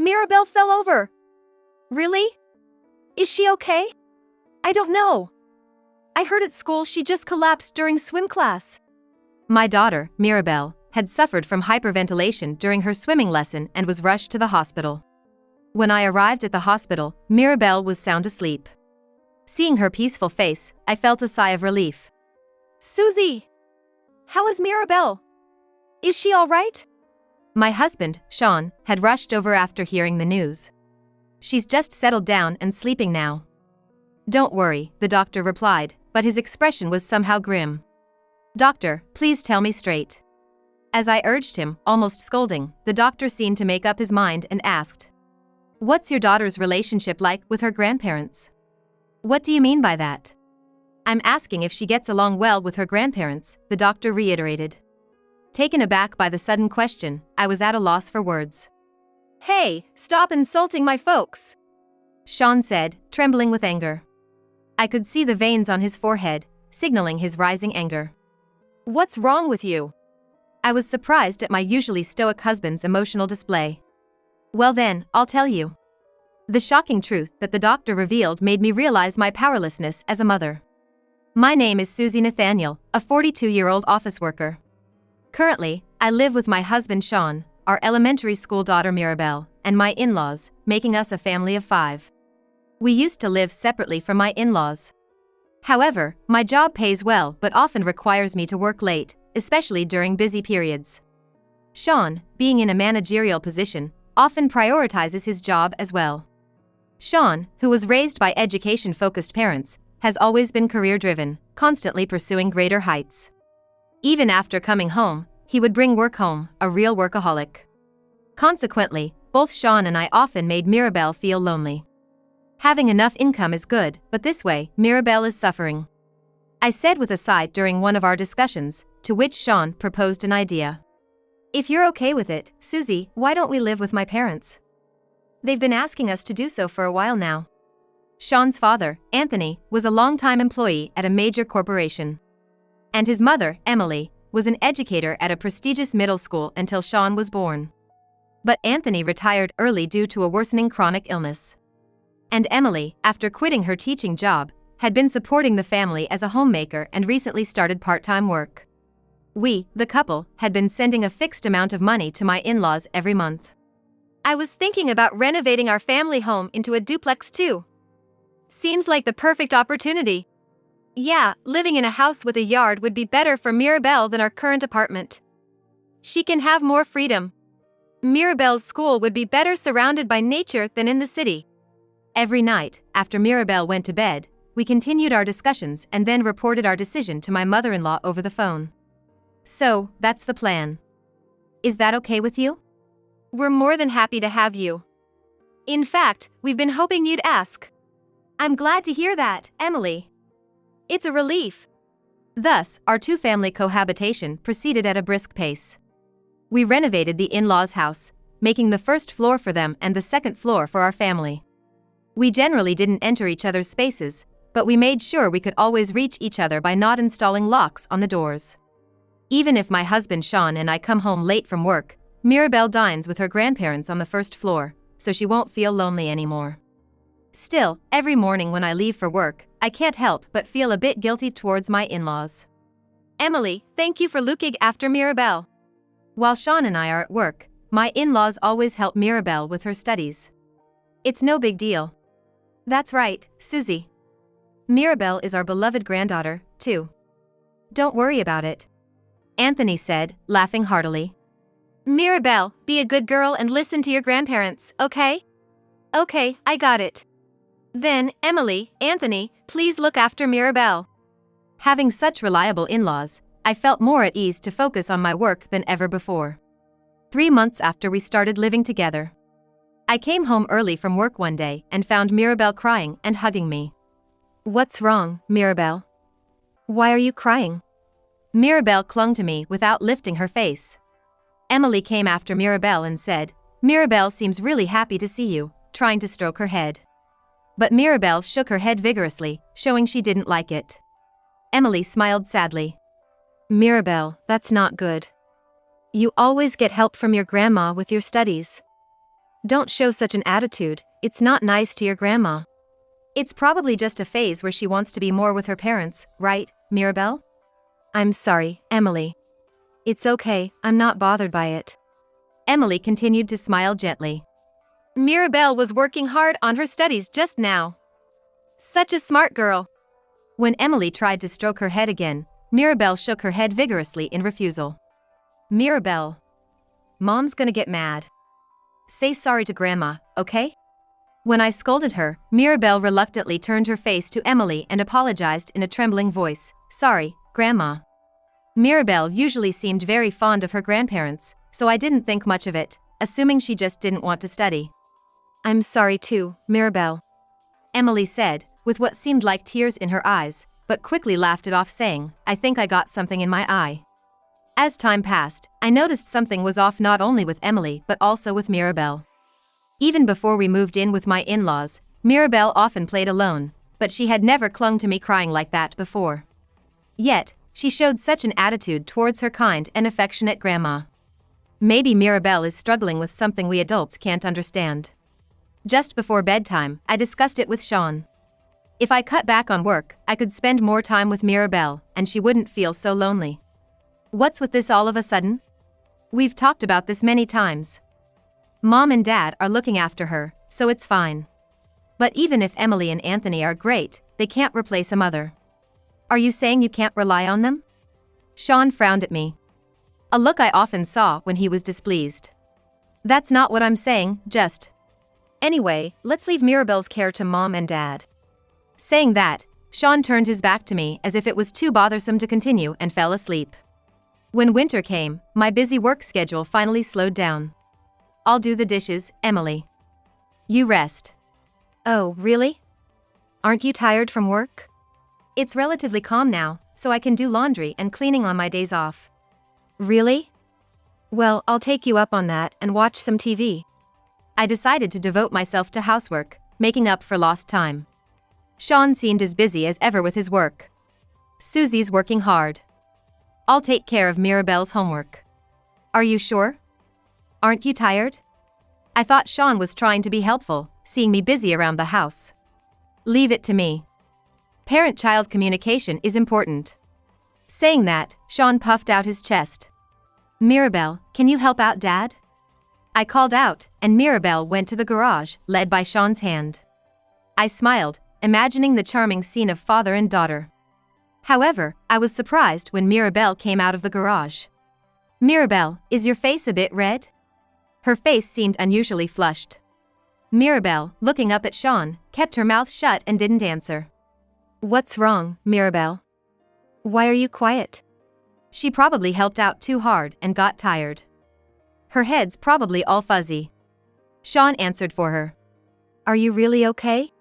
Mirabelle fell over. Really? Is she okay? I don't know. I heard at school she just collapsed during swim class. My daughter, Mirabelle, had suffered from hyperventilation during her swimming lesson and was rushed to the hospital. When I arrived at the hospital, Mirabelle was sound asleep. Seeing her peaceful face, I felt a sigh of relief. Susie! How is Mirabelle? Is she all right? My husband, Sean, had rushed over after hearing the news. She's just settled down and sleeping now. Don't worry, the doctor replied, but his expression was somehow grim. Doctor, please tell me straight. As I urged him, almost scolding, the doctor seemed to make up his mind and asked, "What's your daughter's relationship like with her grandparents?" What do you mean by that? I'm asking if she gets along well with her grandparents, the doctor reiterated. Taken aback by the sudden question, I was at a loss for words. Hey, stop insulting my folks, Sean said, trembling with anger. I could see the veins on his forehead, signaling his rising anger. What's wrong with you? I was surprised at my usually stoic husband's emotional display. Well then, I'll tell you. The shocking truth that the doctor revealed made me realize my powerlessness as a mother. My name is Susie Nathaniel, a 42-year-old office worker. Currently, I live with my husband Sean, our elementary school daughter Mirabelle, and my in-laws, making us a family of 5. We used to live separately from my in-laws. However, my job pays well but often requires me to work late, especially during busy periods. Sean, being in a managerial position, often prioritizes his job as well. Sean, who was raised by education-focused parents, has always been career-driven, constantly pursuing greater heights. Even after coming home, he would bring work home, a real workaholic. Consequently, both Sean and I often made Mirabelle feel lonely. Having enough income is good, but this way, Mirabelle is suffering. I said with a sigh during one of our discussions, to which Sean proposed an idea. If you're okay with it, Susie, why don't we live with my parents? They've been asking us to do so for a while now. Sean's father, Anthony, was a long-time employee at a major corporation. And his mother, Emily, was an educator at a prestigious middle school until Sean was born. But Anthony retired early due to a worsening chronic illness. And Emily, after quitting her teaching job, had been supporting the family as a homemaker and recently started part-time work. We, the couple, had been sending a fixed amount of money to my in-laws every month. I was thinking about renovating our family home into a duplex too. Seems like the perfect opportunity. Yeah, living in a house with a yard would be better for Mirabelle than our current apartment. She can have more freedom. Mirabelle's school would be better surrounded by nature than in the city. Every night, after Mirabelle went to bed, we continued our discussions and then reported our decision to my mother-in-law over the phone. So, that's the plan. Is that okay with you? We're more than happy to have you. In fact, we've been hoping you'd ask. I'm glad to hear that, Emily. It's a relief. Thus, our two-family cohabitation proceeded at a brisk pace. We renovated the in-laws' house, making the first floor for them and the second floor for our family. We generally didn't enter each other's spaces, but we made sure we could always reach each other by not installing locks on the doors. Even if my husband Sean and I come home late from work, Mirabelle dines with her grandparents on the first floor, so she won't feel lonely anymore. Still, every morning when I leave for work, I can't help but feel a bit guilty towards my in-laws. Emily, thank you for looking after Mirabelle. While Sean and I are at work, my in-laws always help Mirabelle with her studies. It's no big deal. That's right, Susie. Mirabelle is our beloved granddaughter, too. Don't worry about it, Anthony said, laughing heartily. Mirabelle, be a good girl and listen to your grandparents, okay? Okay, I got it. Then, Emily, Anthony, please look after Mirabelle. Having such reliable in-laws, I felt more at ease to focus on my work than ever before. 3 months after we started living together, I came home early from work one day and found Mirabelle crying and hugging me. What's wrong, Mirabelle? Why are you crying? Mirabelle clung to me without lifting her face. Emily came after Mirabelle and said, Mirabelle seems really happy to see you, trying to stroke her head. But Mirabelle shook her head vigorously, showing she didn't like it. Emily smiled sadly. Mirabelle, that's not good. You always get help from your grandma with your studies. Don't show such an attitude, it's not nice to your grandma. It's probably just a phase where she wants to be more with her parents, right, Mirabel? I'm sorry, Emily. It's okay, I'm not bothered by it. Emily continued to smile gently. Mirabel was working hard on her studies just now. Such a smart girl. When Emily tried to stroke her head again, Mirabel shook her head vigorously in refusal. Mirabel. Mom's gonna get mad. Say sorry to Grandma, okay? When I scolded her, Mirabel reluctantly turned her face to Emily and apologized in a trembling voice. Sorry, Grandma. Mirabel usually seemed very fond of her grandparents, so I didn't think much of it, assuming she just didn't want to study. I'm sorry too, Mirabel. Emily said, with what seemed like tears in her eyes, but quickly laughed it off saying, I think I got something in my eye. As time passed, I noticed something was off not only with Emily but also with Mirabel. Even before we moved in with my in-laws, Mirabel often played alone, but she had never clung to me crying like that before. Yet, she showed such an attitude towards her kind and affectionate grandma. Maybe Mirabel is struggling with something we adults can't understand. Just before bedtime, I discussed it with Sean. If I cut back on work, I could spend more time with Mirabel, and she wouldn't feel so lonely. What's with this all of a sudden? We've talked about this many times. Mom and Dad are looking after her, so it's fine. But even if Emily and Anthony are great, they can't replace a mother. Are you saying you can't rely on them? Sean frowned at me. A look I often saw when he was displeased. That's not what I'm saying, just. Anyway, let's leave Mirabel's care to Mom and Dad. Saying that, Sean turned his back to me as if it was too bothersome to continue and fell asleep. When winter came, my busy work schedule finally slowed down. I'll do the dishes, Emily. You rest. Oh, really? Aren't you tired from work? It's relatively calm now, so I can do laundry and cleaning on my days off. Really? Well, I'll take you up on that and watch some TV. I decided to devote myself to housework, making up for lost time. Sean seemed as busy as ever with his work. Susie's working hard. I'll take care of Mirabel's homework. Are you sure? Aren't you tired? I thought Sean was trying to be helpful, seeing me busy around the house. Leave it to me. Parent-child communication is important. Saying that, Sean puffed out his chest. Mirabel, can you help out Dad? I called out, and Mirabel went to the garage, led by Sean's hand. I smiled, imagining the charming scene of father and daughter. However, I was surprised when Mirabel came out of the garage. Mirabel, is your face a bit red? Her face seemed unusually flushed. Mirabel, looking up at Sean, kept her mouth shut and didn't answer. What's wrong, Mirabel? Why are you quiet? She probably helped out too hard and got tired. Her head's probably all fuzzy. Sean answered for her. Are you really okay?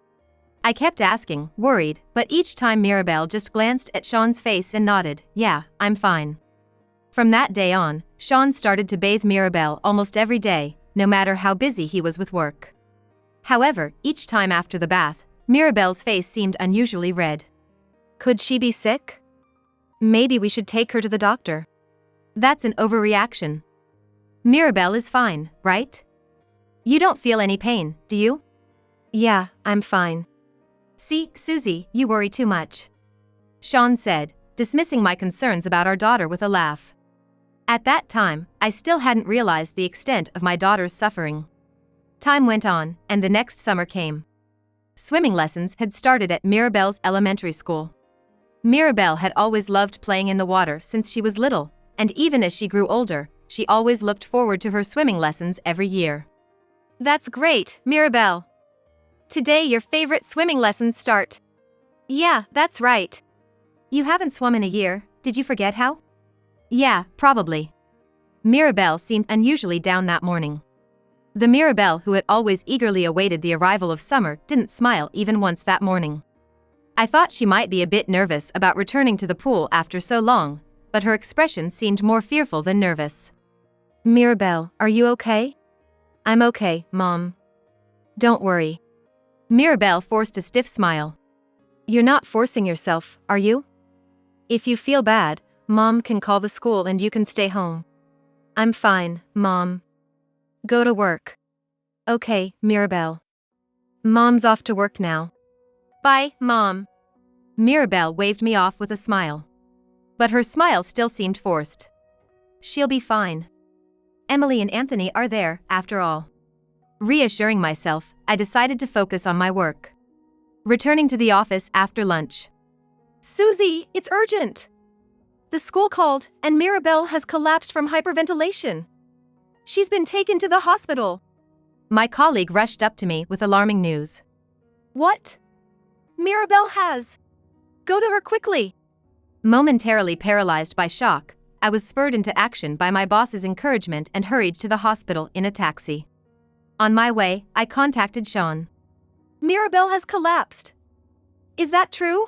I kept asking, worried, but each time Mirabel just glanced at Sean's face and nodded, yeah, I'm fine. From that day on, Sean started to bathe Mirabel almost every day, no matter how busy he was with work. However, each time after the bath, Mirabel's face seemed unusually red. Could she be sick? Maybe we should take her to the doctor. That's an overreaction. Mirabel is fine, right? You don't feel any pain, do you? Yeah, I'm fine. See, Susie, you worry too much. Sean said, dismissing my concerns about our daughter with a laugh. At that time, I still hadn't realized the extent of my daughter's suffering. Time went on, and the next summer came. Swimming lessons had started at Mirabel's elementary school. Mirabel had always loved playing in the water since she was little, and even as she grew older, she always looked forward to her swimming lessons every year. That's great, Mirabel. Today your favorite swimming lessons start. Yeah, that's right. You haven't swum in a year, did you forget how? Yeah, probably. Mirabel seemed unusually down that morning. The Mirabel who had always eagerly awaited the arrival of summer didn't smile even once that morning. I thought she might be a bit nervous about returning to the pool after so long, but her expression seemed more fearful than nervous. Mirabel, are you okay? I'm okay, Mom. Don't worry. Mirabel forced a stiff smile. You're not forcing yourself, are you? If you feel bad, Mom can call the school and you can stay home. I'm fine, Mom. Go to work. Okay, Mirabelle. Mom's off to work now. Bye, Mom. Mirabelle waved me off with a smile. But her smile still seemed forced. She'll be fine. Emily and Anthony are there, after all. Reassuring myself, I decided to focus on my work. Returning to the office after lunch. Susie, it's urgent! The school called, and Mirabelle has collapsed from hyperventilation. She's been taken to the hospital. My colleague rushed up to me with alarming news. What? Mirabelle has. Go to her quickly. Momentarily paralyzed by shock, I was spurred into action by my boss's encouragement and hurried to the hospital in a taxi. On my way, I contacted Sean. Mirabelle has collapsed. Is that true?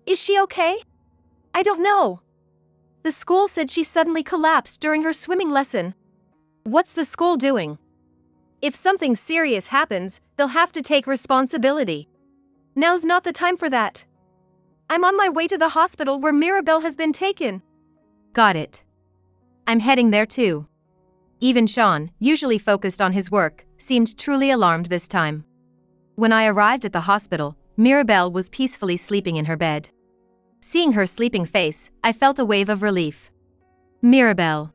Is she okay? I don't know. The school said she suddenly collapsed during her swimming lesson. What's the school doing? If something serious happens, they'll have to take responsibility. Now's not the time for that. I'm on my way to the hospital where Mirabelle has been taken. Got it. I'm heading there too. Even Sean, usually focused on his work, seemed truly alarmed this time. When I arrived at the hospital, Mirabelle was peacefully sleeping in her bed. Seeing her sleeping face, I felt a wave of relief. Mirabelle.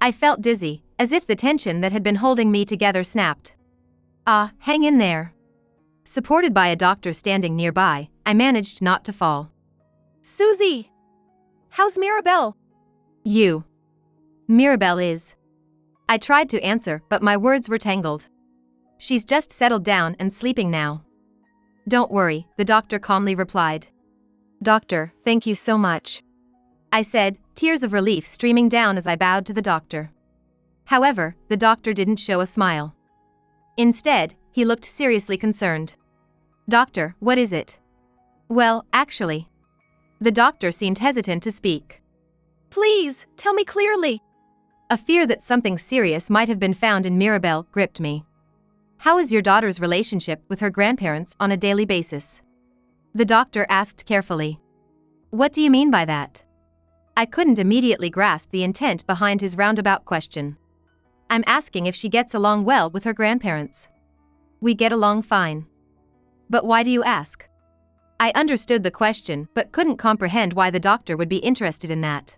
I felt dizzy, as if the tension that had been holding me together snapped. Hang in there. Supported by a doctor standing nearby, I managed not to fall. Susie! How's Mirabelle? You. Mirabelle is. I tried to answer, but my words were tangled. She's just settled down and sleeping now. Don't worry, the doctor calmly replied. Doctor, thank you so much. I said, tears of relief streaming down as I bowed to the doctor. However, the doctor didn't show a smile. Instead, he looked seriously concerned. Doctor, what is it? Well, actually. The doctor seemed hesitant to speak. Please, tell me clearly. A fear that something serious might have been found in Mirabelle gripped me. How is your daughter's relationship with her grandparents on a daily basis? The doctor asked carefully. What do you mean by that? I couldn't immediately grasp the intent behind his roundabout question. I'm asking if she gets along well with her grandparents. We get along fine. But why do you ask? I understood the question but couldn't comprehend why the doctor would be interested in that.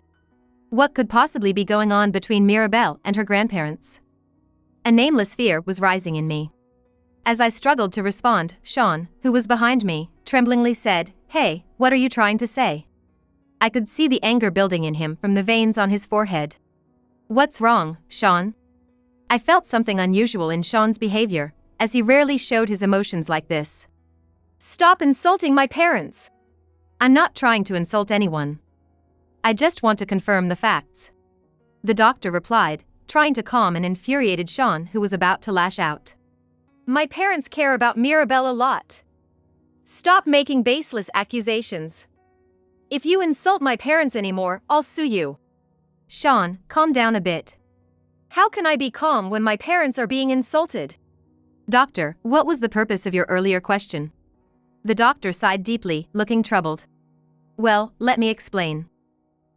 What could possibly be going on between Mirabelle and her grandparents? A nameless fear was rising in me. As I struggled to respond, Sean, who was behind me, tremblingly said, Hey, what are you trying to say? I could see the anger building in him from the veins on his forehead. What's wrong, Sean? I felt something unusual in Sean's behavior, as he rarely showed his emotions like this. Stop insulting my parents! I'm not trying to insult anyone. I just want to confirm the facts. The doctor replied, trying to calm an infuriated Sean who was about to lash out. My parents care about Mirabelle a lot. Stop making baseless accusations. If you insult my parents anymore, I'll sue you. Sean, calm down a bit. How can I be calm when my parents are being insulted? Doctor, what was the purpose of your earlier question? The doctor sighed deeply, looking troubled. Well, let me explain.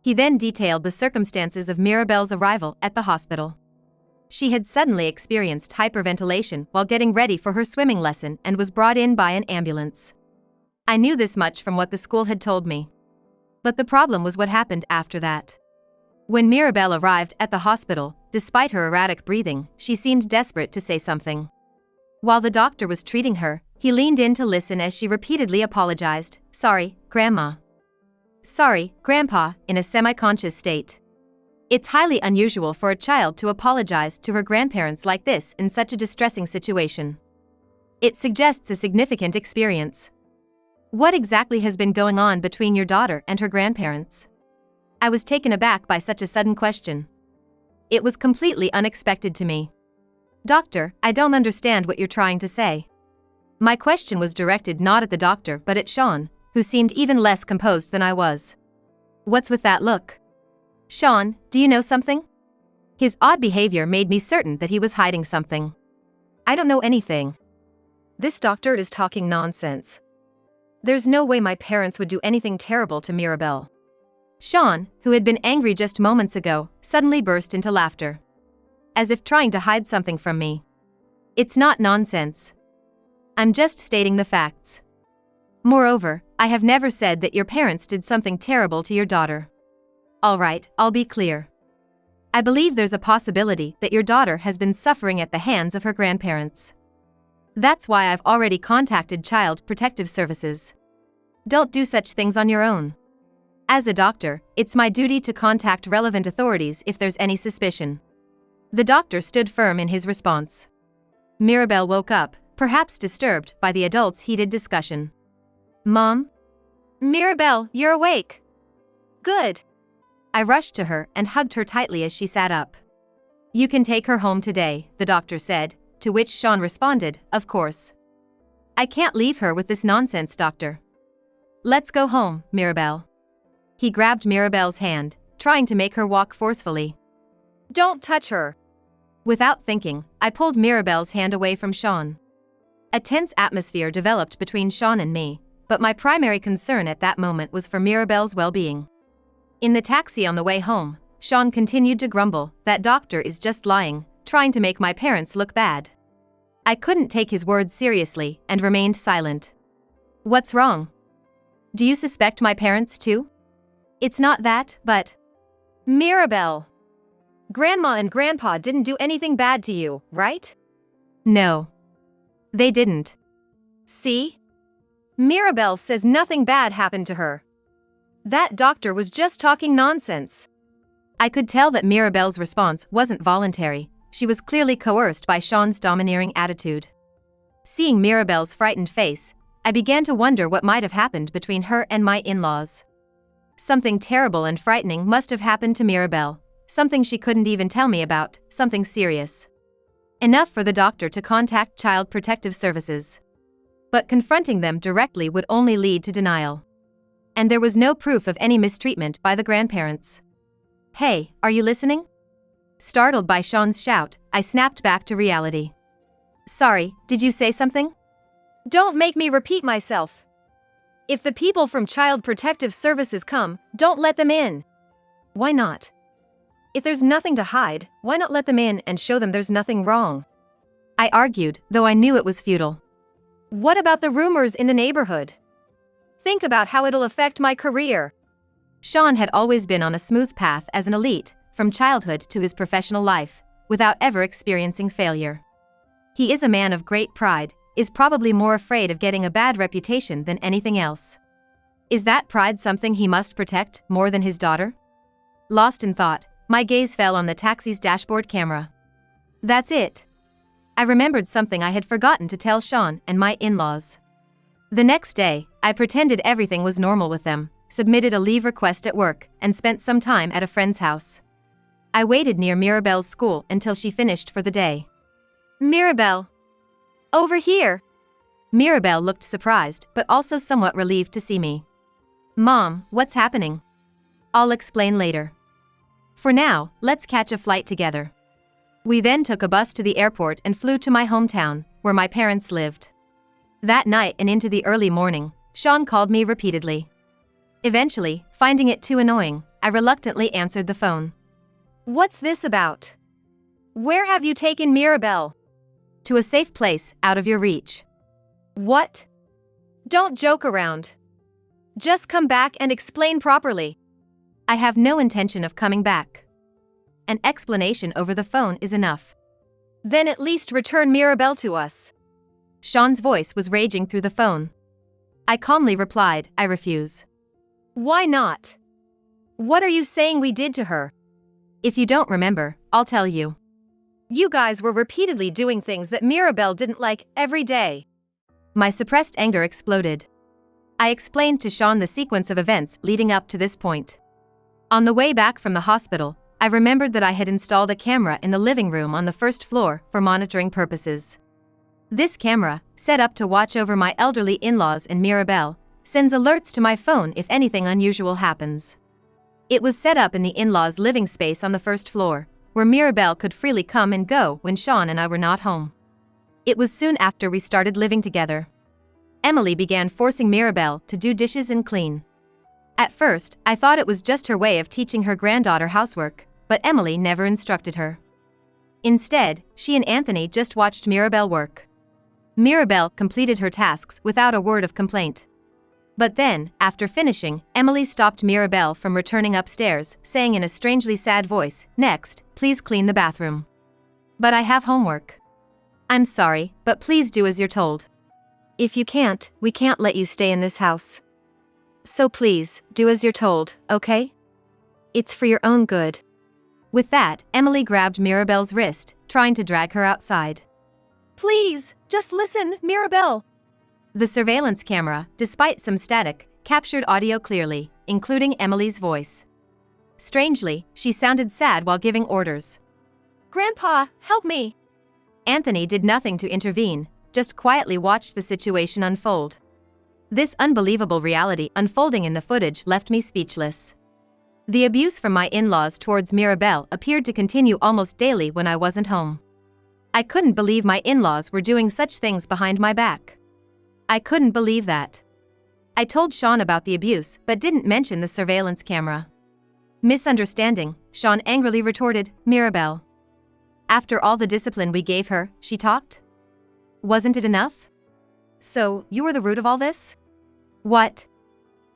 He then detailed the circumstances of Mirabelle's arrival at the hospital. She had suddenly experienced hyperventilation while getting ready for her swimming lesson and was brought in by an ambulance. I knew this much from what the school had told me. But the problem was what happened after that. When Mirabelle arrived at the hospital, despite her erratic breathing, she seemed desperate to say something. While the doctor was treating her, he leaned in to listen as she repeatedly apologized, Sorry, Grandma. Sorry, Grandpa, in a semi-conscious state. It's highly unusual for a child to apologize to her grandparents like this in such a distressing situation. It suggests a significant experience. What exactly has been going on between your daughter and her grandparents? I was taken aback by such a sudden question. It was completely unexpected to me. Doctor, I don't understand what you're trying to say. My question was directed not at the doctor but at Sean, who seemed even less composed than I was. What's with that look? Sean, do you know something? His odd behavior made me certain that he was hiding something. I don't know anything. This doctor is talking nonsense. There's no way my parents would do anything terrible to Mirabelle. Sean, who had been angry just moments ago, suddenly burst into laughter. As if trying to hide something from me. It's not nonsense. I'm just stating the facts. Moreover, I have never said that your parents did something terrible to your daughter. All right, I'll be clear. I believe there's a possibility that your daughter has been suffering at the hands of her grandparents. That's why I've already contacted Child Protective Services. Don't do such things on your own. As a doctor, it's my duty to contact relevant authorities if there's any suspicion. The doctor stood firm in his response. Mirabelle woke up, perhaps disturbed by the adults' heated discussion. Mom? Mirabelle, you're awake. Good. I rushed to her and hugged her tightly as she sat up. You can take her home today, the doctor said, to which Sean responded, of course. I can't leave her with this nonsense, doctor. Let's go home, Mirabelle. He grabbed Mirabelle's hand, trying to make her walk forcefully. Don't touch her. Without thinking, I pulled Mirabelle's hand away from Sean. A tense atmosphere developed between Sean and me, but my primary concern at that moment was for Mirabelle's well-being. In the taxi on the way home, Sean continued to grumble, that doctor is just lying, trying to make my parents look bad. I couldn't take his words seriously and remained silent. What's wrong? Do you suspect my parents too? It's not that, but… Mirabelle! Grandma and Grandpa didn't do anything bad to you, right? No. They didn't. See? Mirabelle says nothing bad happened to her. That doctor was just talking nonsense. I could tell that Mirabelle's response wasn't voluntary. She was clearly coerced by Sean's domineering attitude. Seeing Mirabelle's frightened face, I began to wonder what might have happened between her and my in-laws. Something terrible and frightening must have happened to Mirabelle, something she couldn't even tell me about, something serious. Enough for the doctor to contact Child Protective Services. But confronting them directly would only lead to denial. And there was no proof of any mistreatment by the grandparents. Hey, are you listening? Startled by Sean's shout, I snapped back to reality. Sorry, did you say something? Don't make me repeat myself. If the people from Child Protective Services come, don't let them in. Why not? If there's nothing to hide, why not let them in and show them there's nothing wrong? I argued, though I knew it was futile. What about the rumors in the neighborhood? Think about how it'll affect my career. Sean had always been on a smooth path as an elite, from childhood to his professional life, without ever experiencing failure. He is a man of great pride, is probably more afraid of getting a bad reputation than anything else. Is that pride something he must protect more than his daughter? Lost in thought, my gaze fell on the taxi's dashboard camera. That's it. I remembered something I had forgotten to tell Sean and my in-laws. The next day, I pretended everything was normal with them, submitted a leave request at work, and spent some time at a friend's house. I waited near Mirabelle's school until she finished for the day. Mirabelle! Over here! Mirabelle looked surprised but also somewhat relieved to see me. Mom, what's happening? I'll explain later. For now, let's catch a flight together. We then took a bus to the airport and flew to my hometown, where my parents lived. That night and into the early morning, Sean called me repeatedly. Eventually, finding it too annoying, I reluctantly answered the phone. What's this about? Where have you taken Mirabelle? To a safe place, out of your reach. What? Don't joke around. Just come back and explain properly. I have no intention of coming back. An explanation over the phone is enough. Then at least return Mirabelle to us. Sean's voice was raging through the phone. I calmly replied, I refuse. Why not? What are you saying we did to her? If you don't remember, I'll tell you. You guys were repeatedly doing things that Mirabelle didn't like every day. My suppressed anger exploded. I explained to Sean the sequence of events leading up to this point. On the way back from the hospital, I remembered that I had installed a camera in the living room on the first floor for monitoring purposes. This camera, set up to watch over my elderly in-laws and Mirabelle, sends alerts to my phone if anything unusual happens. It was set up in the in-laws' living space on the first floor, where Mirabelle could freely come and go when Sean and I were not home. It was soon after we started living together. Emily began forcing Mirabelle to do dishes and clean. At first, I thought it was just her way of teaching her granddaughter housework, but Emily never instructed her. Instead, she and Anthony just watched Mirabel work. Mirabel completed her tasks without a word of complaint. But then, after finishing, Emily stopped Mirabel from returning upstairs, saying in a strangely sad voice, "Next, please clean the bathroom." "But I have homework." "I'm sorry, but please do as you're told. If you can't, we can't let you stay in this house. So please, do as you're told, okay? It's for your own good." With that, Emily grabbed Mirabel's wrist, trying to drag her outside. "Please, just listen, Mirabel." The surveillance camera, despite some static, captured audio clearly, including Emily's voice. Strangely, she sounded sad while giving orders. "Grandpa, help me." Anthony did nothing to intervene, just quietly watched the situation unfold. This unbelievable reality unfolding in the footage left me speechless. The abuse from my in-laws towards Mirabel appeared to continue almost daily when I wasn't home. I couldn't believe my in-laws were doing such things behind my back. I couldn't believe that. I told Sean about the abuse but didn't mention the surveillance camera. Misunderstanding, Sean angrily retorted, "Mirabel. After all the discipline we gave her, she talked? Wasn't it enough? So, you were the root of all this?" "What?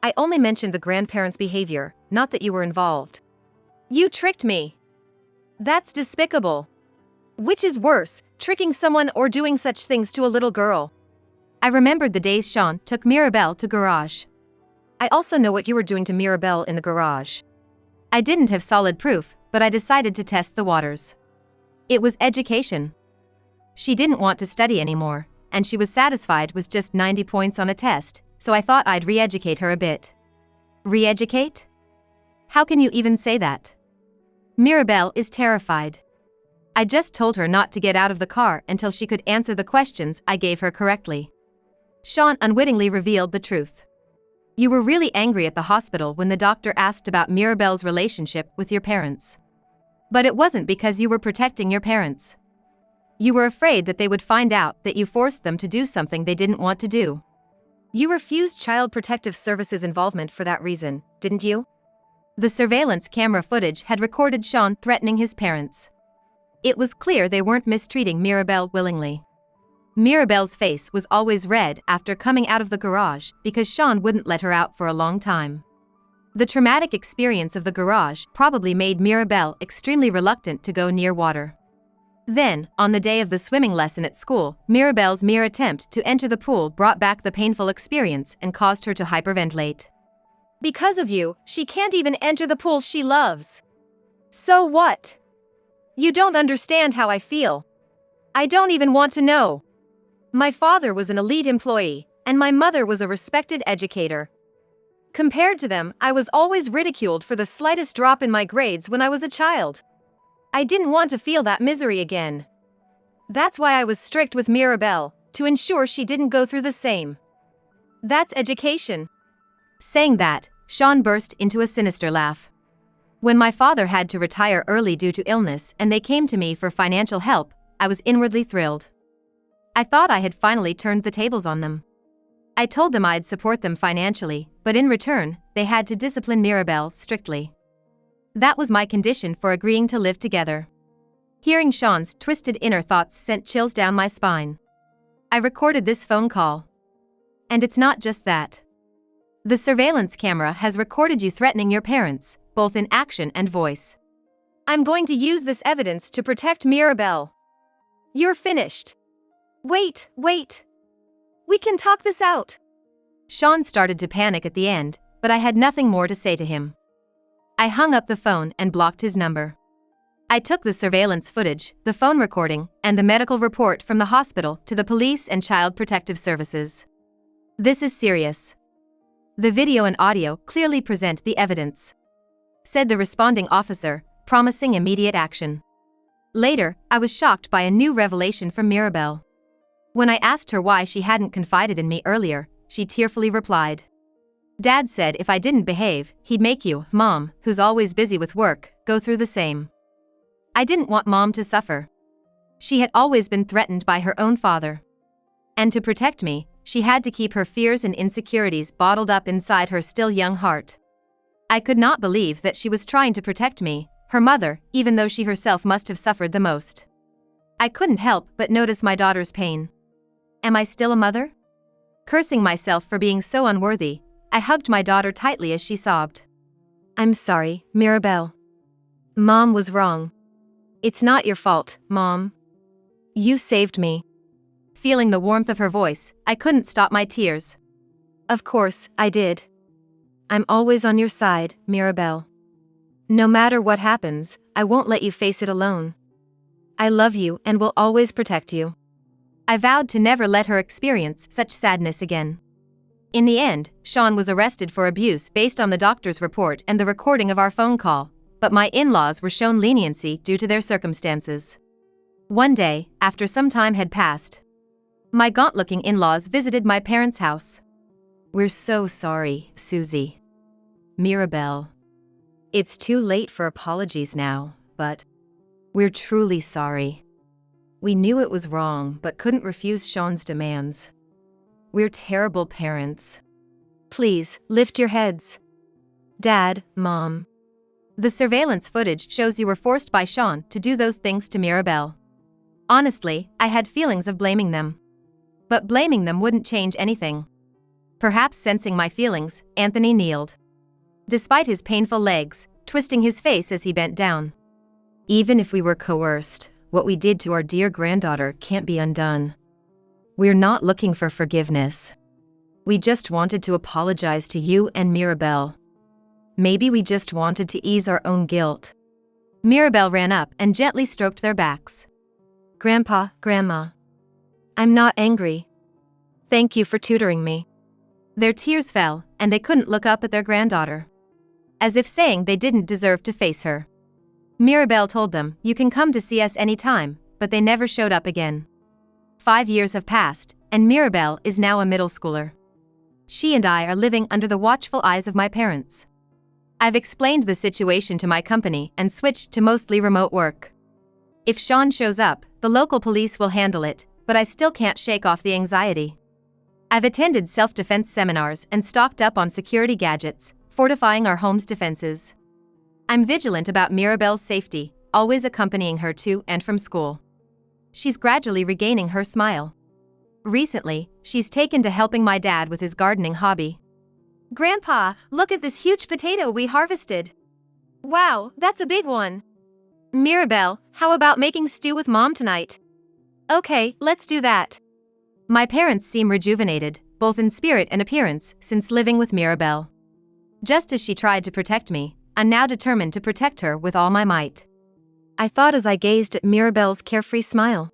I only mentioned the grandparents' behavior, not that you were involved." "You tricked me. That's despicable. Which is worse, tricking someone or doing such things to a little girl?" I remembered the days Sean took Mirabel to garage. "I also know what you were doing to Mirabel in the garage." I didn't have solid proof, but I decided to test the waters. It was education. She didn't want to study anymore, and she was satisfied with just 90 points on a test, so I thought I'd re-educate her a bit. Re-educate? How can you even say that? Mirabel is terrified. I just told her not to get out of the car until she could answer the questions I gave her correctly. Sean unwittingly revealed the truth. "You were really angry at the hospital when the doctor asked about Mirabel's relationship with your parents. But it wasn't because you were protecting your parents. You were afraid that they would find out that you forced them to do something they didn't want to do. You refused Child Protective Services involvement for that reason, didn't you?" The surveillance camera footage had recorded Sean threatening his parents. It was clear they weren't mistreating Mirabel willingly. Mirabel's face was always red after coming out of the garage because Sean wouldn't let her out for a long time. The traumatic experience of the garage probably made Mirabel extremely reluctant to go near water. Then, on the day of the swimming lesson at school, Mirabel's mere attempt to enter the pool brought back the painful experience and caused her to hyperventilate. "Because of you, she can't even enter the pool she loves. So what? You don't understand how I feel. I don't even want to know. My father was an elite employee, and my mother was a respected educator. Compared to them, I was always ridiculed for the slightest drop in my grades when I was a child. I didn't want to feel that misery again. That's why I was strict with Mirabel, to ensure she didn't go through the same. That's education." Saying that, Sean burst into a sinister laugh. When my father had to retire early due to illness and they came to me for financial help, I was inwardly thrilled. I thought I had finally turned the tables on them. I told them I'd support them financially, but in return, they had to discipline Mirabel strictly. That was my condition for agreeing to live together. Hearing Sean's twisted inner thoughts sent chills down my spine. I recorded this phone call. And it's not just that. The surveillance camera has recorded you threatening your parents, both in action and voice. I'm going to use this evidence to protect Mirabel. You're finished. Wait. We can talk this out. Sean started to panic at the end, but I had nothing more to say to him. I hung up the phone and blocked his number. I took the surveillance footage, the phone recording, and the medical report from the hospital to the police and Child Protective Services. "This is serious. The video and audio clearly present the evidence," said the responding officer, promising immediate action. Later, I was shocked by a new revelation from Mirabel. When I asked her why she hadn't confided in me earlier, she tearfully replied, "Dad said if I didn't behave, he'd make you, Mom, who's always busy with work, go through the same. I didn't want Mom to suffer. She had always been threatened by her own father. And to protect me, she had to keep her fears and insecurities bottled up inside her still young heart. I could not believe that she was trying to protect me, her mother, even though she herself must have suffered the most." I couldn't help but notice my daughter's pain. Am I still a mother? Cursing myself for being so unworthy, I hugged my daughter tightly as she sobbed. I'm sorry, Mirabelle. Mom was wrong. It's not your fault, Mom. You saved me. Feeling the warmth of her voice, I couldn't stop my tears. Of course, I did. I'm always on your side, Mirabelle. No matter what happens, I won't let you face it alone. I love you and will always protect you. I vowed to never let her experience such sadness again. In the end, Sean was arrested for abuse based on the doctor's report and the recording of our phone call, but my in-laws were shown leniency due to their circumstances. One day, after some time had passed, my gaunt-looking in-laws visited my parents' house. We're so sorry, Susie. Mirabelle. It's too late for apologies now, but we're truly sorry. We knew it was wrong but couldn't refuse Sean's demands. We're terrible parents. Please, lift your heads. Dad, Mom. The surveillance footage shows you were forced by Sean to do those things to Mirabelle. Honestly, I had feelings of blaming them. But blaming them wouldn't change anything. Perhaps sensing my feelings, Anthony kneeled. Despite his painful legs, twisting his face as he bent down. Even if we were coerced, what we did to our dear granddaughter can't be undone. We're not looking for forgiveness. We just wanted to apologize to you and Mirabelle. Maybe we just wanted to ease our own guilt. Mirabelle ran up and gently stroked their backs. Grandpa, Grandma. I'm not angry. Thank you for tutoring me. Their tears fell, and they couldn't look up at their granddaughter. As if saying they didn't deserve to face her. Mirabelle told them, you can come to see us anytime, but they never showed up again. 5 years have passed, and Mirabelle is now a middle schooler. She and I are living under the watchful eyes of my parents. I've explained the situation to my company and switched to mostly remote work. If Sean shows up, the local police will handle it, but I still can't shake off the anxiety. I've attended self-defense seminars and stocked up on security gadgets, fortifying our home's defenses. I'm vigilant about Mirabelle's safety, always accompanying her to and from school. She's gradually regaining her smile. Recently, she's taken to helping my dad with his gardening hobby. Grandpa, look at this huge potato we harvested. Wow, that's a big one. Mirabelle, how about making stew with Mom tonight? Okay, let's do that. My parents seem rejuvenated, both in spirit and appearance, since living with Mirabelle. Just as she tried to protect me, I'm now determined to protect her with all my might. I thought as I gazed at Mirabelle's carefree smile.